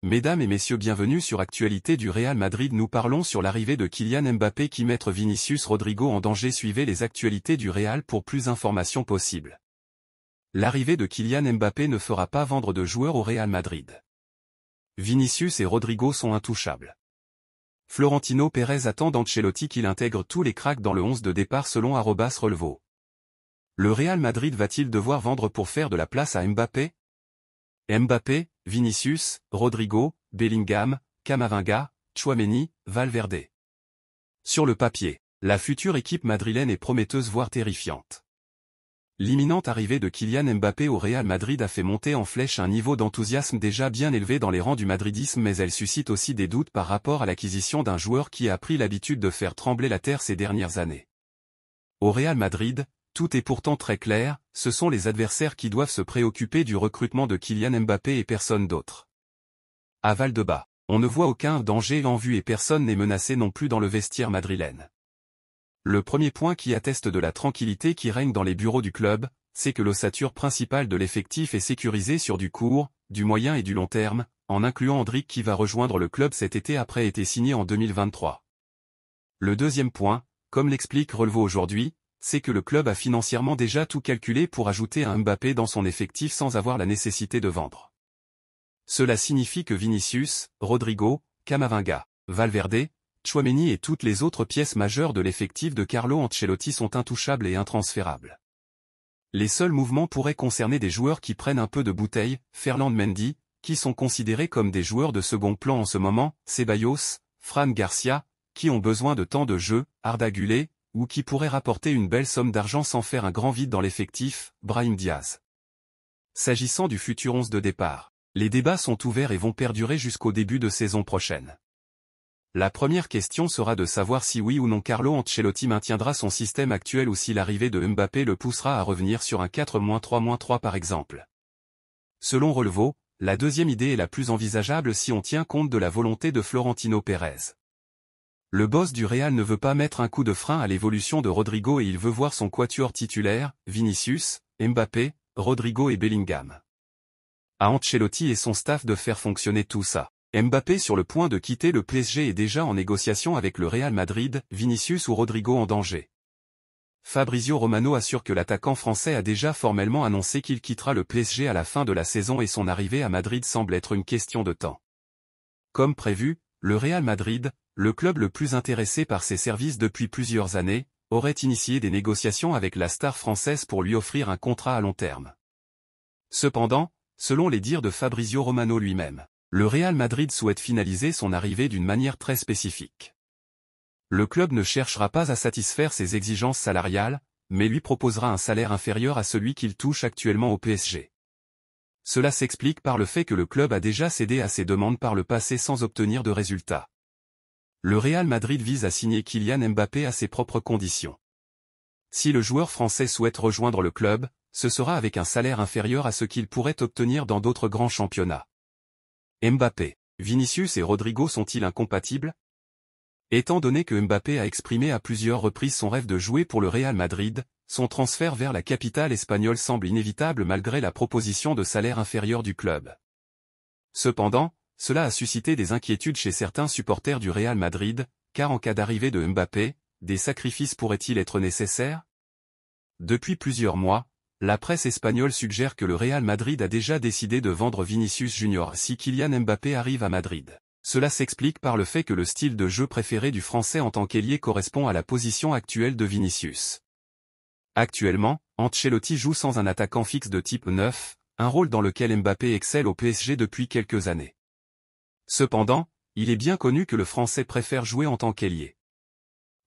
Mesdames et messieurs, bienvenue sur Actualité du Real Madrid. Nous parlons sur l'arrivée de Kylian Mbappé qui met Vinicius Rodrigo en danger. Suivez les actualités du Real pour plus d'informations possibles. L'arrivée de Kylian Mbappé ne fera pas vendre de joueurs au Real Madrid. Vinicius et Rodrigo sont intouchables. Florentino Pérez attend d'Ancelotti qu'il intègre tous les cracks dans le 11 de départ selon @Relvo. Le Real Madrid va-t-il devoir vendre pour faire de la place à Mbappé? Mbappé, Vinicius, Rodrigo, Bellingham, Camavinga, Tchouaméni, Valverde. Sur le papier, la future équipe madrilène est prometteuse voire terrifiante. L'imminente arrivée de Kylian Mbappé au Real Madrid a fait monter en flèche un niveau d'enthousiasme déjà bien élevé dans les rangs du madridisme, mais elle suscite aussi des doutes par rapport à l'acquisition d'un joueur qui a pris l'habitude de faire trembler la terre ces dernières années. Au Real Madrid, tout est pourtant très clair, ce sont les adversaires qui doivent se préoccuper du recrutement de Kylian Mbappé et personne d'autre. À Valdebebas, on ne voit aucun danger en vue et personne n'est menacé non plus dans le vestiaire madrilène. Le premier point qui atteste de la tranquillité qui règne dans les bureaux du club, c'est que l'ossature principale de l'effectif est sécurisée sur du court, du moyen et du long terme, en incluant Endrick qui va rejoindre le club cet été après été signé en 2023. Le deuxième point, comme l'explique Relvo aujourd'hui, c'est que le club a financièrement déjà tout calculé pour ajouter un Mbappé dans son effectif sans avoir la nécessité de vendre. Cela signifie que Vinicius, Rodrigo, Camavinga, Valverde, Tchouaméni et toutes les autres pièces majeures de l'effectif de Carlo Ancelotti sont intouchables et intransférables. Les seuls mouvements pourraient concerner des joueurs qui prennent un peu de bouteille, Ferland Mendy, qui sont considérés comme des joueurs de second plan en ce moment, Ceballos, Fran Garcia, qui ont besoin de temps de jeu, Arda Güler, ou qui pourrait rapporter une belle somme d'argent sans faire un grand vide dans l'effectif, Brahim Diaz. S'agissant du futur 11 de départ, les débats sont ouverts et vont perdurer jusqu'au début de saison prochaine. La première question sera de savoir si oui ou non Carlo Ancelotti maintiendra son système actuel ou si l'arrivée de Mbappé le poussera à revenir sur un 4-3-3 par exemple. Selon Relvo, la deuxième idée est la plus envisageable si on tient compte de la volonté de Florentino Pérez. Le boss du Real ne veut pas mettre un coup de frein à l'évolution de Rodrigo et il veut voir son quatuor titulaire, Vinicius, Mbappé, Rodrigo et Bellingham. À Ancelotti et son staff de faire fonctionner tout ça. Mbappé sur le point de quitter le PSG est déjà en négociation avec le Real Madrid, Vinicius ou Rodrigo en danger. Fabrizio Romano assure que l'attaquant français a déjà formellement annoncé qu'il quittera le PSG à la fin de la saison et son arrivée à Madrid semble être une question de temps. Comme prévu, le Real Madrid, le club le plus intéressé par ses services depuis plusieurs années, aurait initié des négociations avec la star française pour lui offrir un contrat à long terme. Cependant, selon les dires de Fabrizio Romano lui-même, le Real Madrid souhaite finaliser son arrivée d'une manière très spécifique. Le club ne cherchera pas à satisfaire ses exigences salariales, mais lui proposera un salaire inférieur à celui qu'il touche actuellement au PSG. Cela s'explique par le fait que le club a déjà cédé à ses demandes par le passé sans obtenir de résultats. Le Real Madrid vise à signer Kylian Mbappé à ses propres conditions. Si le joueur français souhaite rejoindre le club, ce sera avec un salaire inférieur à ce qu'il pourrait obtenir dans d'autres grands championnats. Mbappé, Vinicius et Rodrigo sont-ils incompatibles? Étant donné que Mbappé a exprimé à plusieurs reprises son rêve de jouer pour le Real Madrid, son transfert vers la capitale espagnole semble inévitable malgré la proposition de salaire inférieur du club. Cependant, cela a suscité des inquiétudes chez certains supporters du Real Madrid, car en cas d'arrivée de Mbappé, des sacrifices pourraient-ils être nécessaires? Depuis plusieurs mois, la presse espagnole suggère que le Real Madrid a déjà décidé de vendre Vinicius Junior si Kylian Mbappé arrive à Madrid. Cela s'explique par le fait que le style de jeu préféré du Français en tant qu'ailier correspond à la position actuelle de Vinicius. Actuellement, Ancelotti joue sans un attaquant fixe de type 9, un rôle dans lequel Mbappé excelle au PSG depuis quelques années. Cependant, il est bien connu que le Français préfère jouer en tant qu'ailier.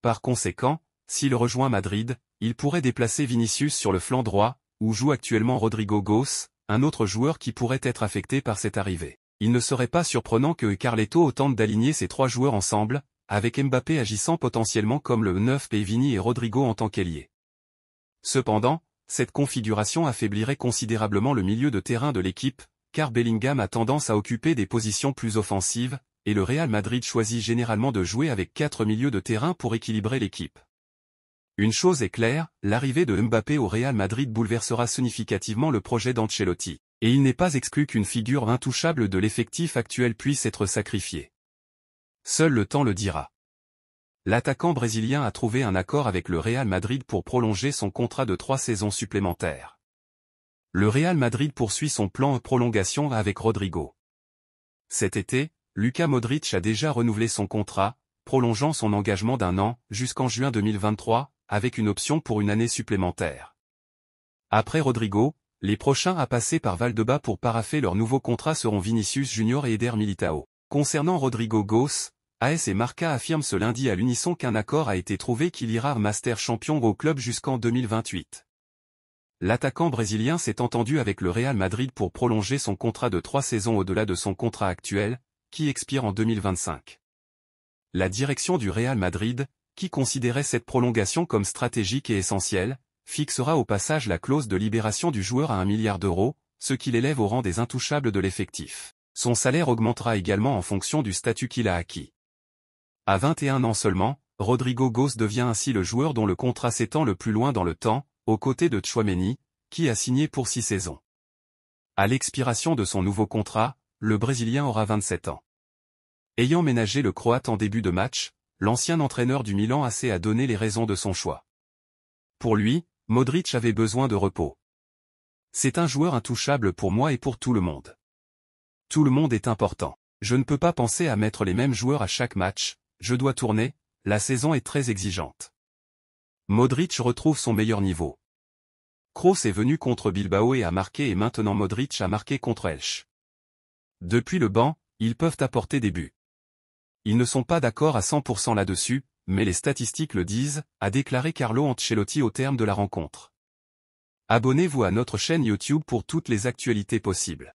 Par conséquent, s'il rejoint Madrid, il pourrait déplacer Vinicius sur le flanc droit, où joue actuellement Rodrigo Goes, un autre joueur qui pourrait être affecté par cette arrivée. Il ne serait pas surprenant que Carleto tente d'aligner ces trois joueurs ensemble, avec Mbappé agissant potentiellement comme le 9 et Vini et Rodrigo en tant qu'ailier. Cependant, cette configuration affaiblirait considérablement le milieu de terrain de l'équipe, car Bellingham a tendance à occuper des positions plus offensives, et le Real Madrid choisit généralement de jouer avec 4 milieux de terrain pour équilibrer l'équipe. Une chose est claire, l'arrivée de Mbappé au Real Madrid bouleversera significativement le projet d'Ancelotti. Et il n'est pas exclu qu'une figure intouchable de l'effectif actuel puisse être sacrifiée. Seul le temps le dira. L'attaquant brésilien a trouvé un accord avec le Real Madrid pour prolonger son contrat de 3 saisons supplémentaires. Le Real Madrid poursuit son plan de prolongation avec Rodrigo. Cet été, Luka Modric a déjà renouvelé son contrat, prolongeant son engagement d'1 an, jusqu'en juin 2023, avec une option pour une année supplémentaire. Après Rodrigo, les prochains à passer par Valdebebas pour paraffer leur nouveau contrat seront Vinicius Junior et Eder Militão. Concernant Rodrigo Goes, AS et Marca affirment ce lundi à l'unisson qu'un accord a été trouvé qu'il ira Master champion au club jusqu'en 2028. L'attaquant brésilien s'est entendu avec le Real Madrid pour prolonger son contrat de 3 saisons au-delà de son contrat actuel, qui expire en 2025. La direction du Real Madrid, qui considérait cette prolongation comme stratégique et essentielle, fixera au passage la clause de libération du joueur à 1 milliard d'euros, ce qui l'élève au rang des intouchables de l'effectif. Son salaire augmentera également en fonction du statut qu'il a acquis. À 21 ans seulement, Rodrigo Goes devient ainsi le joueur dont le contrat s'étend le plus loin dans le temps, aux côtés de Tchouaméni, qui a signé pour 6 saisons. À l'expiration de son nouveau contrat, le Brésilien aura 27 ans. Ayant ménagé le Croate en début de match, l'ancien entraîneur du Milan AC a donné les raisons de son choix. Pour lui, Modric avait besoin de repos. C'est un joueur intouchable pour moi et pour tout le monde. Tout le monde est important. Je ne peux pas penser à mettre les mêmes joueurs à chaque match, je dois tourner, la saison est très exigeante. Modric retrouve son meilleur niveau. Kroos est venu contre Bilbao et a marqué et maintenant Modric a marqué contre Elche. Depuis le banc, ils peuvent apporter des buts. Ils ne sont pas d'accord à 100% là-dessus, mais les statistiques le disent, a déclaré Carlo Ancelotti au terme de la rencontre. Abonnez-vous à notre chaîne YouTube pour toutes les actualités possibles.